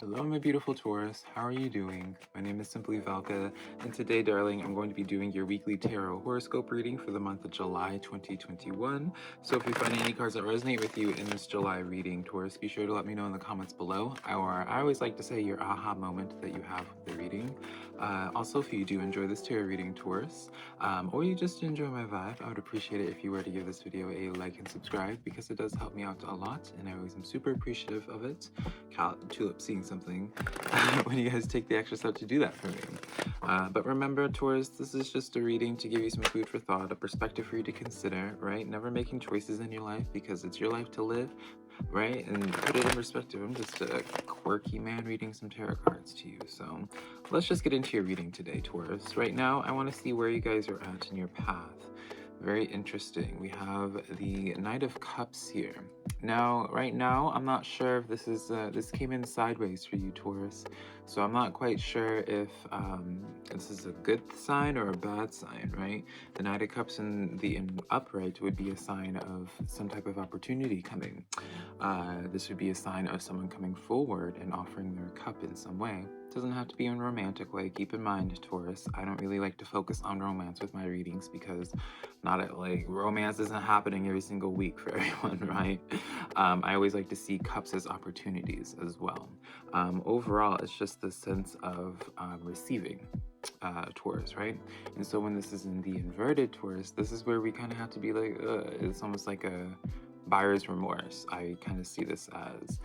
Hello, my beautiful Taurus. How are you doing? My name is SimplyVelca, and today, darling, I'm going to be doing your weekly tarot horoscope reading for the month of July 2021. So if you find any cards that resonate with you in this July reading, Taurus, be sure to let me know in the comments below. Or I always like to say your aha moment that you have with the reading. Also, if you do enjoy this tarot reading, Taurus, or you just enjoy my vibe, I would appreciate it if you were to give this video a like and subscribe because it does help me out a lot, and I always am super appreciative of it. Tulip seeing something when you guys take the extra step to do that for me. But remember, Taurus, this is just a reading to give you some food for thought, a perspective for you to consider, right? Never making choices in your life because it's your life to live, right? And put it in perspective. I'm just a quirky man reading some tarot cards to you. So let's just get into your reading today, Taurus. Right now, I want to see where you guys are at in your path. Very interesting. We have the Knight of Cups here. Now, right now, I'm not sure if this came in sideways for you, Taurus. So I'm not quite sure if this is a good sign or a bad sign, right? The Knight of Cups in the upright would be a sign of some type of opportunity coming. This would be a sign of someone coming forward and offering their cup in some way. Doesn't have to be in a romantic way. Keep in mind, Taurus, I don't really like to focus on romance with my readings because romance isn't happening every single week for everyone, right? I always like to see cups as opportunities as well. Overall, it's just the sense of receiving. Taurus, right? And so when this is in the inverted Taurus, this is where we kind of have to be like, it's almost like a buyer's remorse. I kind of see this as,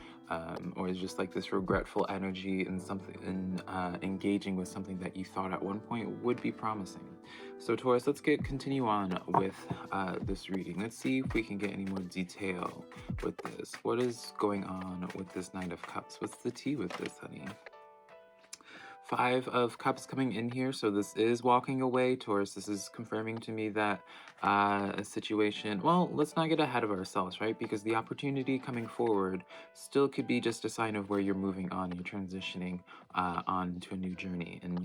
or it's just like this regretful energy in something, in engaging with something that you thought at one point would be promising. So Taurus, let's continue on with this reading. Let's see if we can get any more detail with this. What is going on with this Knight of Cups? What's the tea with this, honey? Five of Cups coming in here, so this is walking away, Taurus. This is confirming to me that a situation, well, let's not get ahead of ourselves, right? Because the opportunity coming forward still could be just a sign of where you're moving on, you're transitioning on to a new journey, and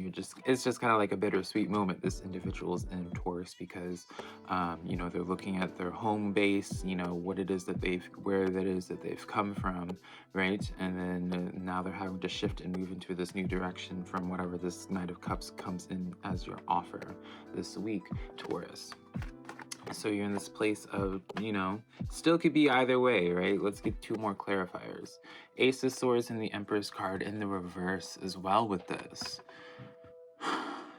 it's just kind of like a bittersweet moment this individual's in, Taurus, because you know, they're looking at their home base, you know, where it is that they've come from, right? And then now they're having to shift and move into this new direction from whatever this Knight of Cups comes in as your offer this week, Taurus. So you're in this place of, you know, still could be either way, right? Let's get two more clarifiers. Ace of Swords and the Emperor's card in the reverse as well with this.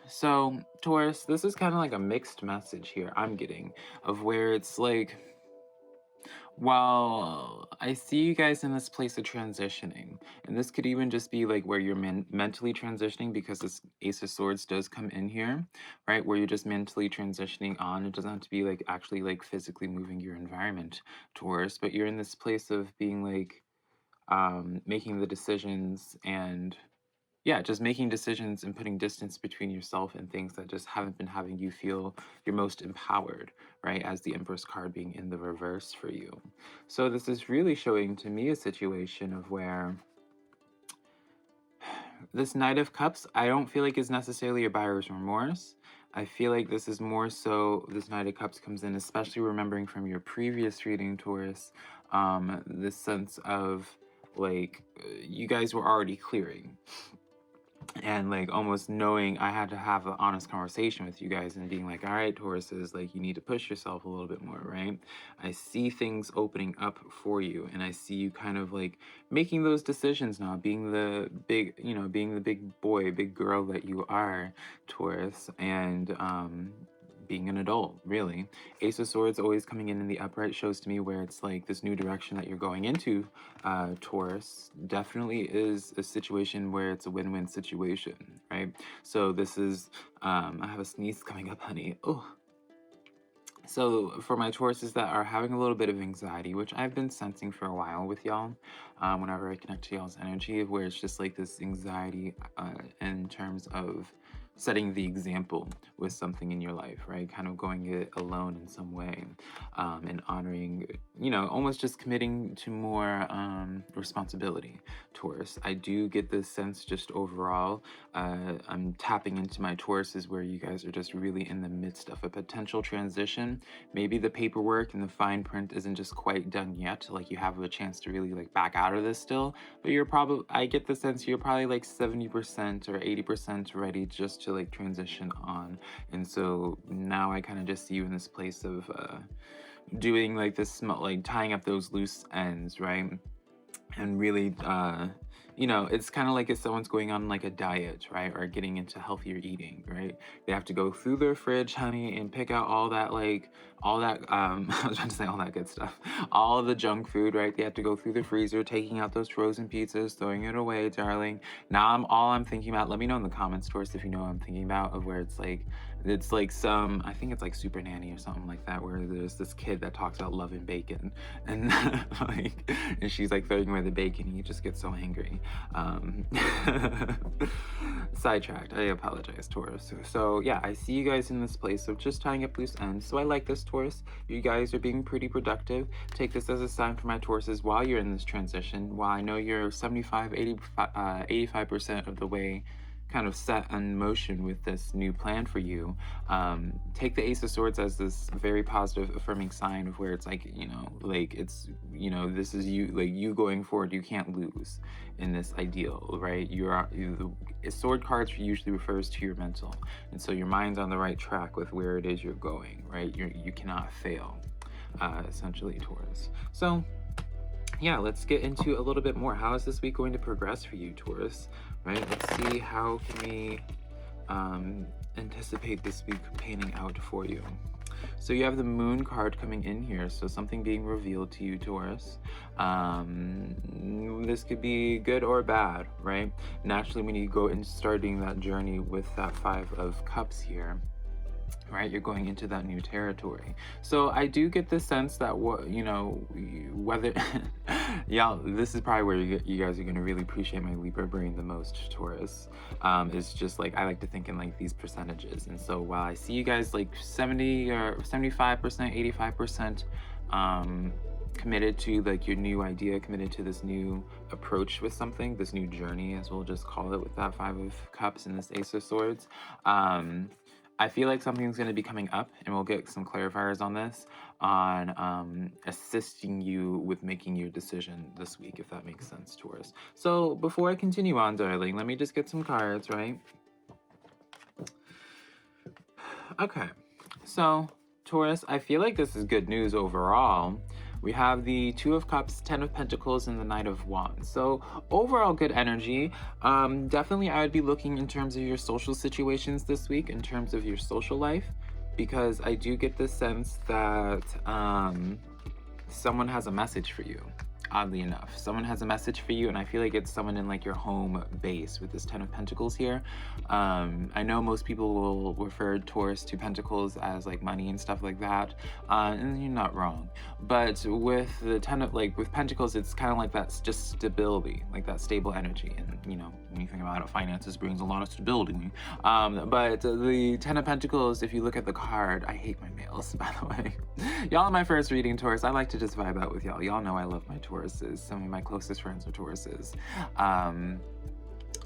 So, Taurus, this is kind of like a mixed message here I'm getting of where it's like, well, I see you guys in this place of transitioning, and this could even just be like where you're mentally transitioning, because this Ace of Swords does come in here, right? Where you're just mentally transitioning on. It doesn't have to be like actually like physically moving your environment, Taurus, but you're in this place of being like making the decisions and yeah, just making decisions and putting distance between yourself and things that just haven't been having you feel your most empowered, right? As the Empress card being in the reverse for you. So this is really showing to me a situation of where this Knight of Cups, I don't feel like is necessarily a buyer's remorse. I feel like this is more so, this Knight of Cups comes in, especially remembering from your previous reading, Taurus, this sense of like, you guys were already clearing. And like almost knowing I had to have an honest conversation with you guys and being like, all right, Tauruses, like you need to push yourself a little bit more, right? I see things opening up for you, and I see you kind of like making those decisions now, being the big, you know, being the big boy, big girl that you are, Taurus, and being an adult, really. Ace of Swords always coming in the upright shows to me where it's like this new direction that you're going into, Taurus, definitely is a situation where it's a win-win situation, right? So this is, I have a sneeze coming up, honey. Oh. So for my Tauruses that are having a little bit of anxiety, which I've been sensing for a while with y'all, whenever I connect to y'all's energy, where it's just like this anxiety in terms of setting the example with something in your life, right? Kind of going it alone in some way, and honoring, almost just committing to more responsibility, Taurus. I do get this sense just overall. I'm tapping into my Tauruses where you guys are just really in the midst of a potential transition. Maybe the paperwork and the fine print isn't just quite done yet. Like you have a chance to really like back out of this still, but I get the sense you're probably like 70% or 80% ready just to like transition on. And so now I kind of just see you in this place of doing like this, like tying up those loose ends, right? And really, it's kind of like if someone's going on like a diet, right? Or getting into healthier eating, right? They have to go through their fridge, honey, and pick out all that, I was trying to say all that good stuff, all of the junk food, right? They have to go through the freezer, taking out those frozen pizzas, throwing it away, darling. Now I'm thinking about, let me know in the comments, Taurus, if you know what I'm thinking about, of where it's like some, I think it's like Super Nanny or something like that, where there's this kid that talks about love and bacon, and and she's like throwing away the bacon, and he just gets so angry. Sidetracked. I apologize, Taurus. So yeah, I see you guys in this place of just tying up loose ends. So I like this, Taurus. You guys are being pretty productive. Take this as a sign for my Tauruses while you're in this transition. While I know you're 75, 85% of the way kind of set in motion with this new plan for you, take the Ace of Swords as this very positive, affirming sign of where it's like, it's, this is you, like you going forward, you can't lose in this ideal, right? Sword cards usually refers to your mental. And so your mind's on the right track with where it is you're going, right? You cannot fail, essentially, Taurus. So yeah, let's get into a little bit more. How is this week going to progress for you, Taurus? Right? Let's see, how can we anticipate this week panning out for you. So you have the Moon card coming in here, so something being revealed to you, Taurus. This could be good or bad, right? Naturally, when you go in starting that journey with that Five of Cups here, right, you're going into that new territory. So I do get the sense that whether y'all, this is probably where you guys are going to really appreciate my Libra brain the most, Taurus. It's just like I like to think in like these percentages. And so while I see you guys like 70 or 75%, 85% committed to like your new idea, committed to this new approach with something, this new journey, as we'll just call it, with that Five of Cups and this Ace of Swords, I feel like something's going to be coming up, and we'll get some clarifiers on this, on assisting you with making your decision this week, if that makes sense, Taurus. So before I continue on, darling, let me just get some cards, right? Okay, so Taurus, I feel like this is good news overall. We have the Two of Cups, Ten of Pentacles, and the Knight of Wands. So overall good energy. Definitely I would be looking in terms of your social situations this week, in terms of your social life, because I do get the sense that someone has a message for you. Oddly enough, someone has a message for you, and I feel like it's someone in like your home base with this Ten of Pentacles here. I know most people will refer Taurus to Pentacles as like money and stuff like that, and you're not wrong. But with the with Pentacles, it's kind of like that's just stability, like that stable energy. And when you think about it, finances brings a lot of stability. But the Ten of Pentacles, if you look at the card, I hate my nails, by the way. Y'all in my first reading, Taurus, I like to just vibe out with y'all. Y'all know I love my Tauruses. Some of my closest friends are Tauruses.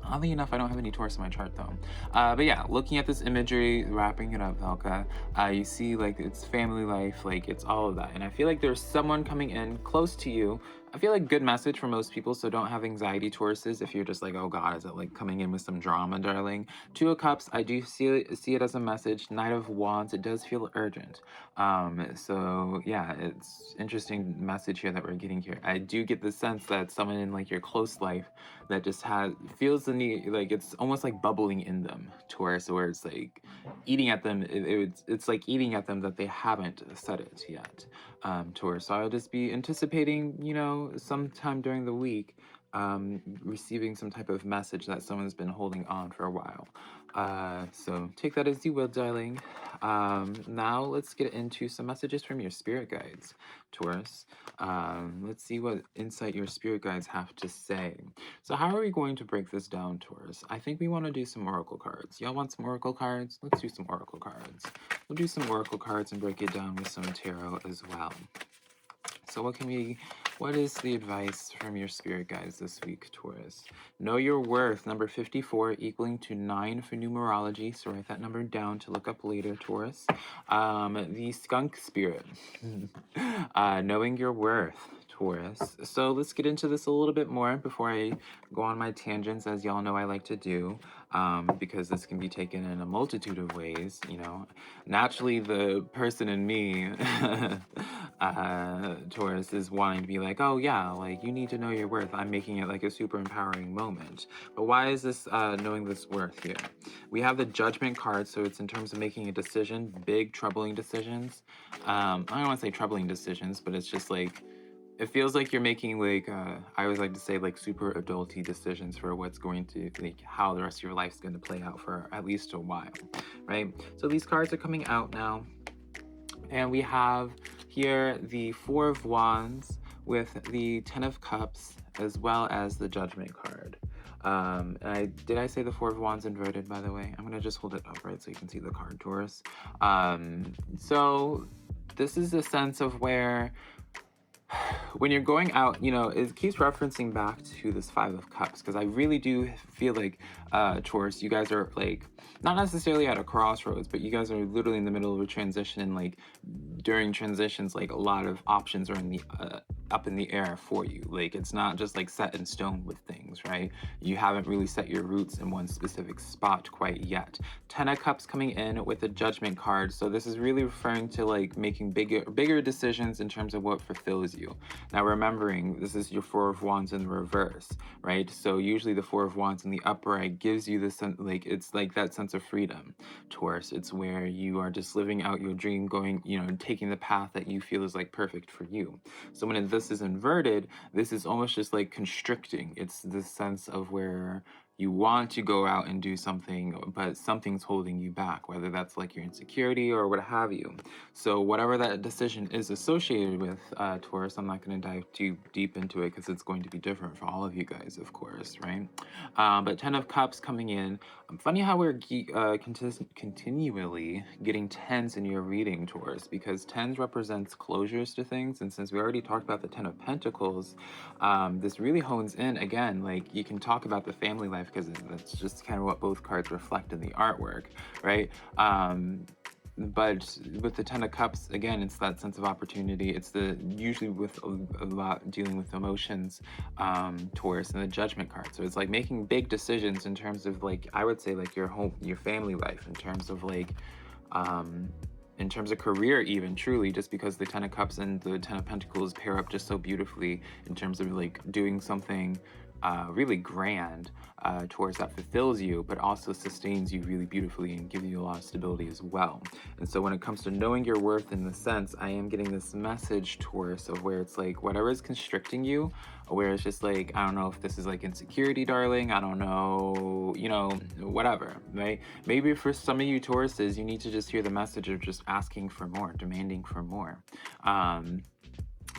Oddly enough, I don't have any Taurus in my chart though. But yeah, looking at this imagery, wrapping it up, Velka, you see like it's family life, like it's all of that. And I feel like there's someone coming in close to you. I feel like good message for most people, so don't have anxiety, Tauruses, if you're just like, oh God, is it like coming in with some drama, darling? Two of Cups, I do see it as a message. Knight of Wands, it does feel urgent. So yeah, it's interesting message here that we're getting here. I do get the sense that someone in like your close life that just feels the need, like it's almost like bubbling in them, Taurus, where it's like eating at them. It's like eating at them that they haven't said it yet, Taurus. So I'll just be anticipating, sometime during the week, receiving some type of message that someone's been holding on for a while. So take that as you will, darling. Now let's get into some messages from your spirit guides, Taurus. Let's see what insight your spirit guides have to say. So how are we going to break this down, Taurus? I think we want to do some oracle cards. Y'all want some oracle cards? Let's do some oracle cards. We'll do some oracle cards and break it down with some tarot as well. So what is the advice from your spirit guides this week, Taurus? Know your worth, number 54, equaling to 9 for numerology. So write that number down to look up later, Taurus. The skunk spirit, knowing your worth, Taurus. So let's get into this a little bit more before I go on my tangents, as y'all know I like to do, because this can be taken in a multitude of ways, you know. Naturally, the person in me, Taurus, is wanting to be like, oh yeah, like you need to know your worth. I'm making it like a super empowering moment. But why is this knowing this worth here? We have the judgment card, so it's in terms of making a decision, big troubling decisions. I don't want to say troubling decisions, but it's just like, it feels like you're making like, I always like to say like super adulty decisions for what's going to, like how the rest of your life's going to play out for at least a while, right? So these cards are coming out now. And we have here the Four of Wands with the Ten of Cups as well as the Judgment card. Did I say the Four of Wands inverted, by the way? I'm going to just hold it upright so you can see the card, Taurus. So this is a sense of where when you're going out, you know, it keeps referencing back to this Five of Cups, because I really do feel like, Taurus, you guys are like, not necessarily at a crossroads, but you guys are literally in the middle of a transition, and like during transitions, like a lot of options are in the up in the air for you. Like it's not just like set in stone with things, right? You haven't really set your roots in one specific spot quite yet. Ten of Cups coming in with a Judgment card, so this is really referring to like making bigger decisions in terms of what fulfills you. Now remembering, this is your Four of Wands in the reverse, right? So usually the Four of Wands in the upright gives you this sense, like it's like that sense of freedom, Taurus. It's where you are just living out your dream, going, you know, taking the path that you feel is like perfect for you. So when this is inverted, this is almost just like constricting. It's this sense of where you want to go out and do something, but something's holding you back, whether that's like your insecurity or what have you. So whatever that decision is associated with, Taurus, I'm not going to dive too deep into it because it's going to be different for all of you guys, of course, right? But Ten of Cups coming in. Funny how we're continually getting tens in your reading, Taurus, because tens represents closures to things, and since we already talked about the Ten of Pentacles, this really hones in again. Like you can talk about the family life because that's just kind of what both cards reflect in the artwork, right? But with the Ten of Cups, again, it's that sense of opportunity. It's the usually with a lot dealing with emotions, Taurus, and the Judgment card. So it's like making big decisions in terms of like, I would say like your home, your family life, in terms of like, in terms of career even, truly, just because the Ten of Cups and the Ten of Pentacles pair up just so beautifully in terms of like doing something really grand, towards that fulfills you, but also sustains you really beautifully and gives you a lot of stability as well. And so when it comes to knowing your worth in the sense, I am getting this message, Taurus, of where it's like whatever is constricting you, where it's just like, I don't know if this is like insecurity, darling, I don't know, you know, whatever, right? Maybe for some of you Tauruses, you need to just hear the message of just asking for more, demanding for more.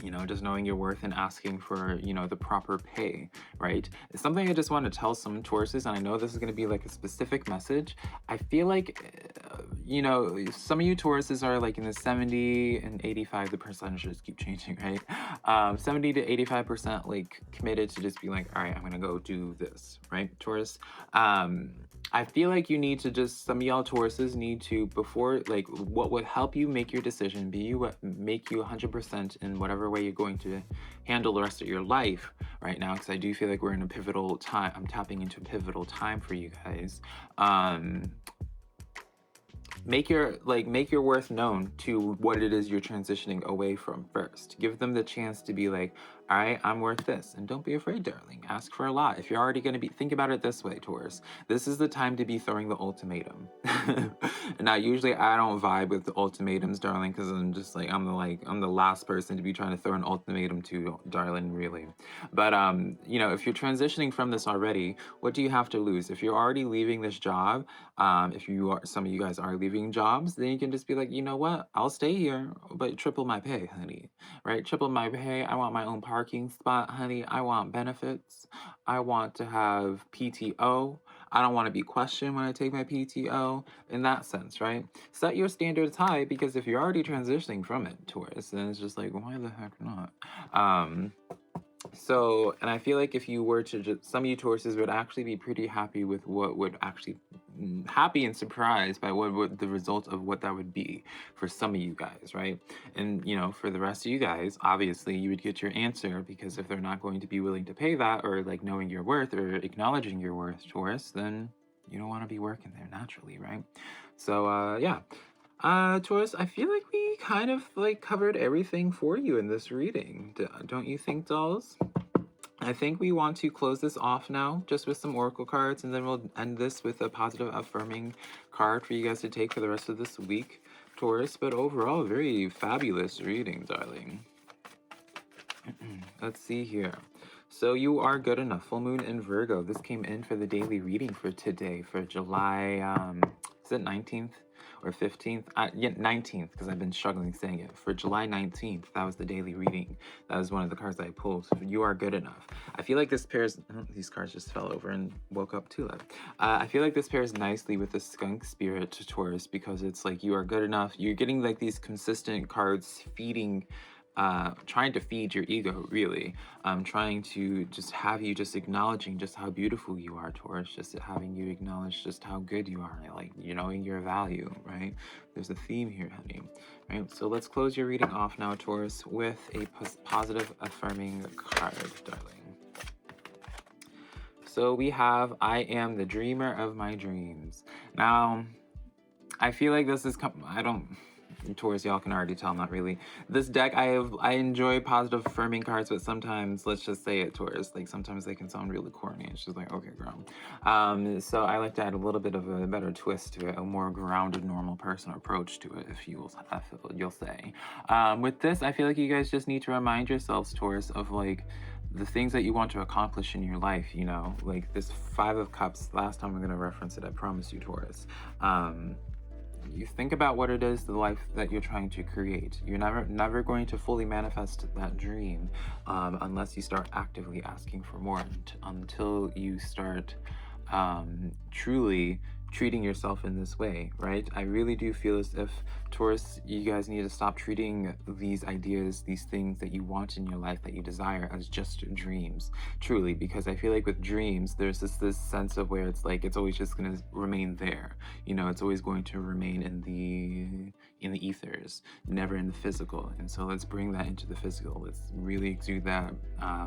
You know, just knowing your worth and asking for, you know, the proper pay, right? It's something I just want to tell some Tauruses, and I know this is going to be like a specific message. I feel like, you know, some of you Tauruses are like in the 70 and 85, the percentages keep changing, right? 70 to 85% like committed to just be like, all right, I'm going to go do this, right, Taurus? I feel like you need to just, some of y'all Tauruses need to, before, like, what would help you make your decision, make you 100% in whatever way you're going to handle the rest of your life right now, because I do feel like we're in a pivotal time. I'm tapping into a pivotal time for you guys. make your worth known to what it is you're transitioning away from first. Give them the chance to be like, all right, I'm worth this. And don't be afraid, darling. Ask for a lot. If you're already going to be, think about it this way, Taurus. This is the time to be throwing the ultimatum. Now, usually I don't vibe with the ultimatums, darling, because I'm just like, I'm the last person to be trying to throw an ultimatum to, darling, really. But, you know, if you're transitioning from this already, what do you have to lose? If you're already leaving this job, if some of you guys are leaving jobs, then you can just be like, you know what, I'll stay here, but triple my pay, honey, right? Triple my pay. I want my own parking spot, honey. I want benefits. I want to have PTO. I don't want to be questioned when I take my PTO, in that sense, right? Set your standards high, because if you're already transitioning from it, Taurus, then it's just like, why the heck not? So, and I feel like if you were to some of you Tauruses would actually be pretty happy with what would actually, happy and surprised by what would the result of what that would be for some of you guys, right? And, you know, for the rest of you guys, obviously you would get your answer, because if they're not going to be willing to pay that, or like knowing your worth or acknowledging your worth, Taurus, then you don't want to be working there naturally, right? So, yeah. Taurus, I feel like we kind of like covered everything for you in this reading. Don't you think, dolls? I think we want to close this off now, just with some oracle cards, and then we'll end this with a positive affirming card for you guys to take for the rest of this week, Taurus. But overall, very fabulous reading, darling. Let's see here. So you are good enough. Full moon in Virgo. This came in for the daily reading for today, for July, is it 19th? Or 15th, yeah, 19th, because I've been struggling saying it. For July 19th, that was the daily reading. That was one of the cards I pulled. You are good enough. I feel like this pairs, these cards just fell over and woke up too late. I feel like this pairs nicely with the skunk spirit to Taurus, because it's like, you are good enough. You're getting like these consistent cards feeding, trying to feed your ego, really. Trying to just have you just acknowledging just how beautiful you are, Taurus, just having you acknowledge just how good you are, like, you knowing your value, right? There's a theme here, honey, right? So let's close your reading off now, Taurus, with a positive affirming card, darling. So we have, I am the dreamer of my dreams. Now, I feel like this is, Taurus, y'all can already tell, I'm not really. This deck, I enjoy positive affirming cards, but sometimes, let's just say it, Taurus, like sometimes they can sound really corny. It's just like, okay, girl. So I like to add a little bit of a better twist to it, a more grounded, normal person approach to it, if you'll say. With this, I feel like you guys just need to remind yourselves, Taurus, of like the things that you want to accomplish in your life, you know, like this Five of Cups. Last time I'm going to reference it, I promise you, Taurus. You think about what it is, the life that you're trying to create. You're never going to fully manifest that dream unless you start actively asking for more, until you start truly treating yourself in this way, right? I really do feel as if, Taurus, you guys need to stop treating these ideas, these things that you want in your life, that you desire, as just dreams, truly, because I feel like with dreams, there's this sense of where it's like, it's always just going to remain there. You know, it's always going to remain in the ethers, never in the physical. And so let's bring that into the physical. Let's really exude that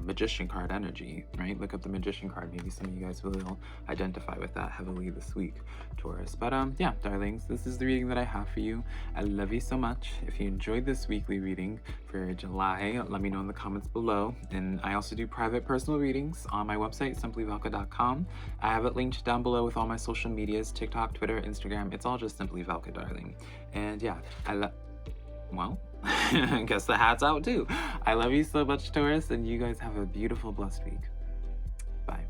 magician card energy, right? Look up the magician card. Maybe some of you guys will identify with that heavily this week, Taurus. But yeah, darlings, this is the reading that I have for you. I love you so much. If you enjoyed this weekly reading for July, let me know in the comments below. And I also do private personal readings on my website, SimplyVelca.com. I have it linked down below with all my social medias, TikTok, Twitter, Instagram. It's all just SimplyVelca, darling. And yeah, well, I guess the hat's out too. I love you so much, Taurus, and you guys have a beautiful, blessed week. Bye.